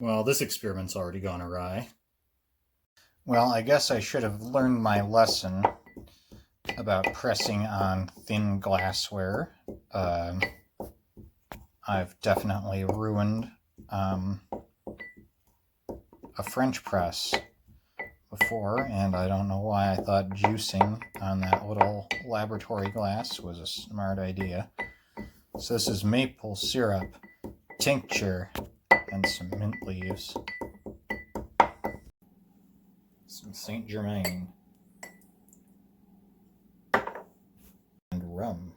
Well, this experiment's already gone awry. Well, I guess I should have learned my lesson about pressing on thin glassware. I've definitely ruined a French press before, and I don't know why I thought juicing on that little laboratory glass was a smart idea. So this is maple syrup, tincture, and some mint leaves. Some Saint Germain. And rum.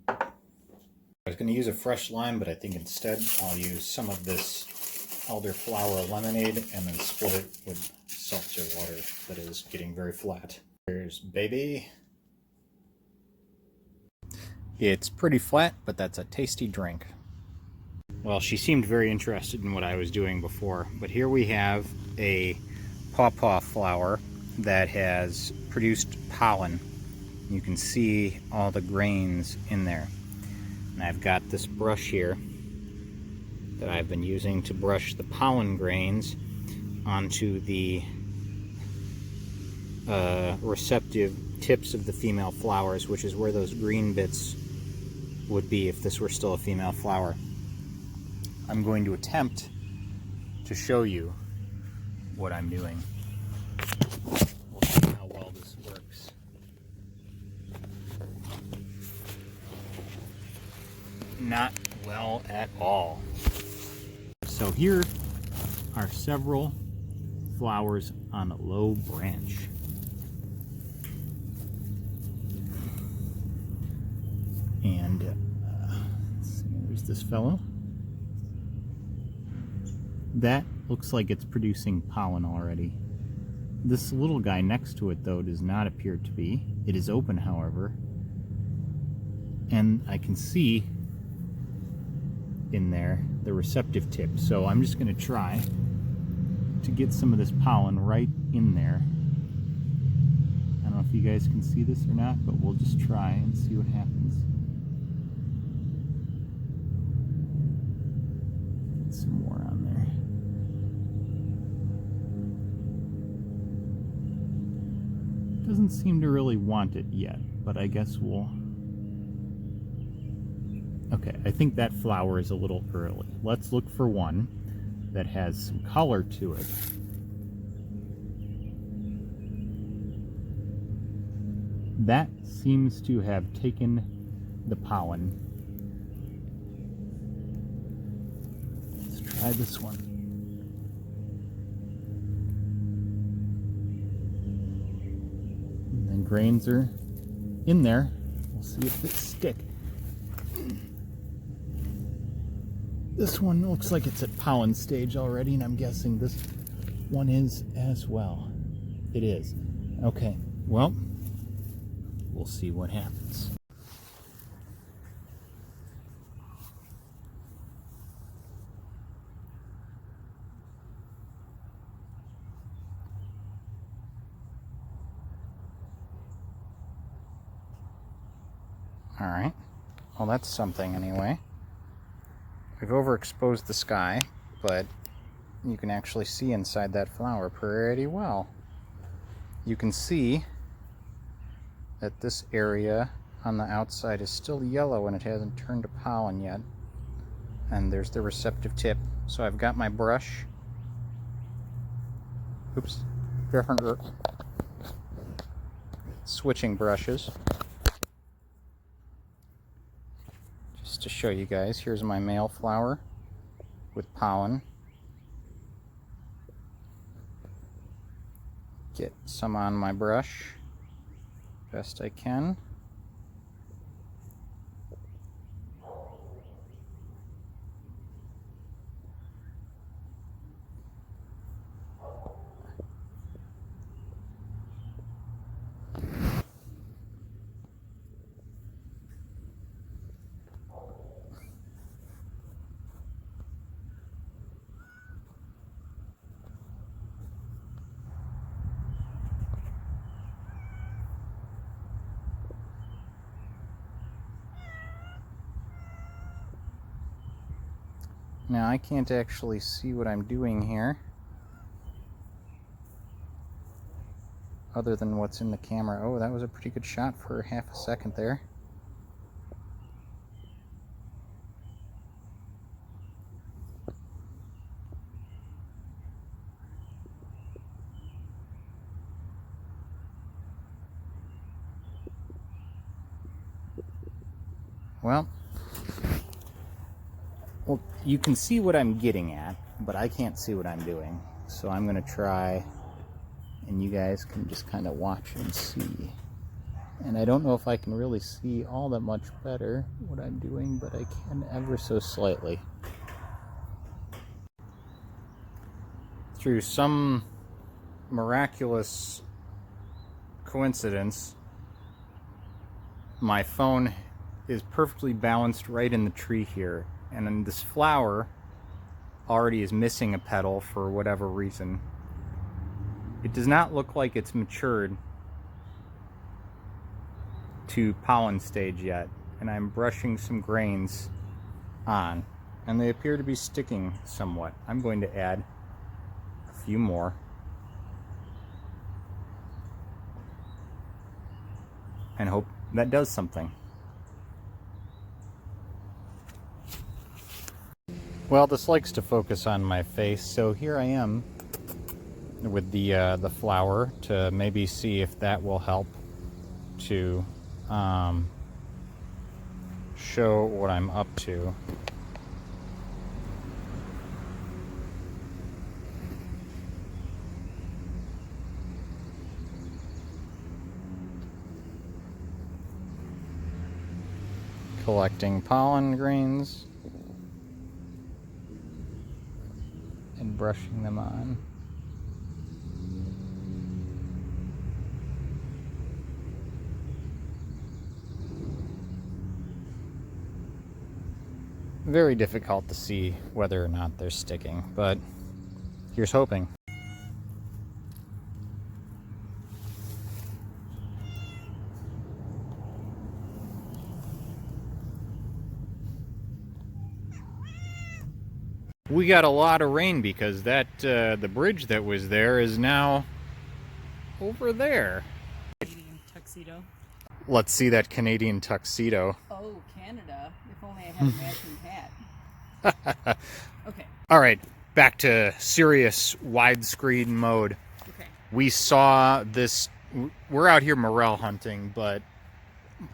I was going to use a fresh lime, but I think instead I'll use some of this Elderflower lemonade and then split it with seltzer water that is getting very flat. Here's baby. It's pretty flat, but that's a tasty drink. Well, she seemed very interested in what I was doing before, but here we have a pawpaw flower that has produced pollen. You can see all the grains in there. And I've got this brush here that I've been using to brush the pollen grains onto the receptive tips of the female flowers, which is where those green bits would be if this were still a female flower. I'm going to attempt to show you what I'm doing. We'll see how well this works. Not well at all. So here are several flowers on a low branch. And let's see, there's this fellow. That looks like it's producing pollen already. This little guy next to it, though, does not appear to be. It is open, however. And I can see in there the receptive tip. So I'm just going to try to get some of this pollen right in there. I don't know if you guys can see this or not, but we'll just try and see what happens. Get some more on there. Doesn't seem to really want it yet, but I guess we'll... Okay, I think that flower is a little early. Let's look for one that has some color to it. That seems to have taken the pollen. Let's try this one. And the grains are in there. We'll see if they stick. This one looks like it's at pollen stage already, and I'm guessing this one is as well. It is. Okay, well, we'll see what happens. All right, well, that's something anyway. We've overexposed the sky, but you can actually see inside that flower pretty well. You can see that this area on the outside is still yellow and it hasn't turned to pollen yet. And there's the receptive tip. So I've got my brush. Oops, different switching brushes. Just to show you guys, here's my male flower with pollen. Get some on my brush best I can. Now I can't actually see what I'm doing here, other than what's in the camera. Oh, that was a pretty good shot for half a second there. Well, you can see what I'm getting at, but I can't see what I'm doing. So I'm going to try, and you guys can just kind of watch and see. And I don't know if I can really see all that much better what I'm doing, but I can ever so slightly. Through some miraculous coincidence, my phone is perfectly balanced right in the tree here, and then this flower already is missing a petal for whatever reason. It does not look like it's matured to pollen stage yet, and I'm brushing some grains on, and they appear to be sticking somewhat. I'm going to add a few more. And hope that does something. Well, this likes to focus on my face, so here I am with the flower to maybe see if that will help to show what I'm up to. Collecting pollen grains and brushing them on. Very difficult to see whether or not they're sticking, but here's hoping. We got a lot of rain because that the bridge that was there is now over there. Canadian tuxedo. Let's see that Canadian tuxedo. Oh, Canada. If only I had a matching hat. Okay. All right, back to serious widescreen mode. Okay. We saw this, we're out here morel hunting, but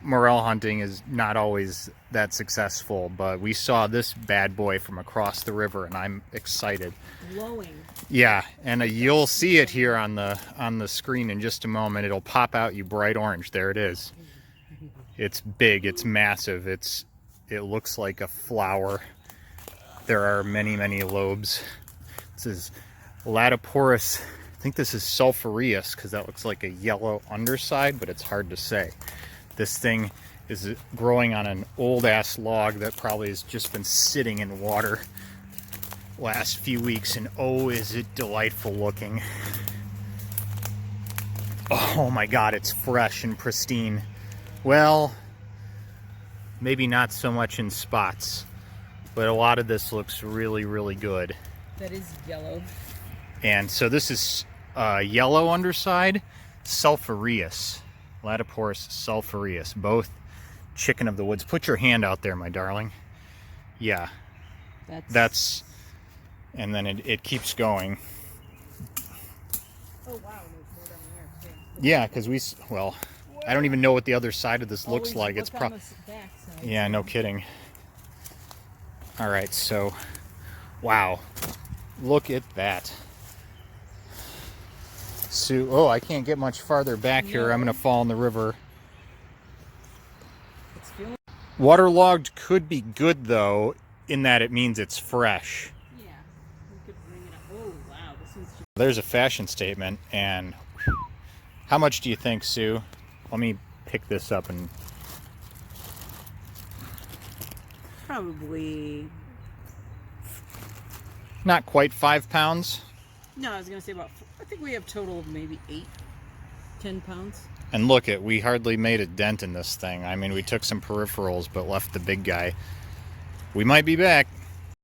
morel hunting is not always that successful, but we saw this bad boy from across the river, and I'm excited. Glowing. Yeah, and you'll see it here on the screen in just a moment. It'll pop out you bright orange. There it is. It's big, it's massive, it looks like a flower. There are many, many lobes. This is Latoporus. I think this is sulphureus because that looks like a yellow underside, but it's hard to say. This thing is growing on an old-ass log that probably has just been sitting in water last few weeks, and oh, is it delightful looking. Oh my God, it's fresh and pristine. Well, maybe not so much in spots, but a lot of this looks really, really good. That is yellow. And so this is yellow underside, sulphureus. Latoporus sulphureus, both chicken of the woods. Put your hand out there, my darling. Yeah, that's and then it keeps going. Oh wow, there's more down there too. Yeah, because well, I don't even know what the other side of this looks like. It's probably, yeah, no kidding. All right, so wow, look at that. So, oh, I can't get much farther back here. I'm going to fall in the river. Waterlogged could be good, though, in that it means it's fresh. Yeah, we could bring it up. Oh, wow. This one's just... There's a fashion statement, and how much do you think, Sue? Let me pick this up and... Probably... Not quite 5 pounds. No, I was going to say about... I think we have total of maybe 10 pounds. And look we hardly made a dent in this thing. I mean, we took some peripherals, but left the big guy. We might be back.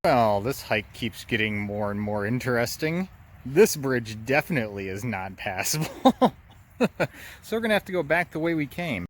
Well, this hike keeps getting more and more interesting. This bridge definitely is not passable. So we're gonna have to go back the way we came.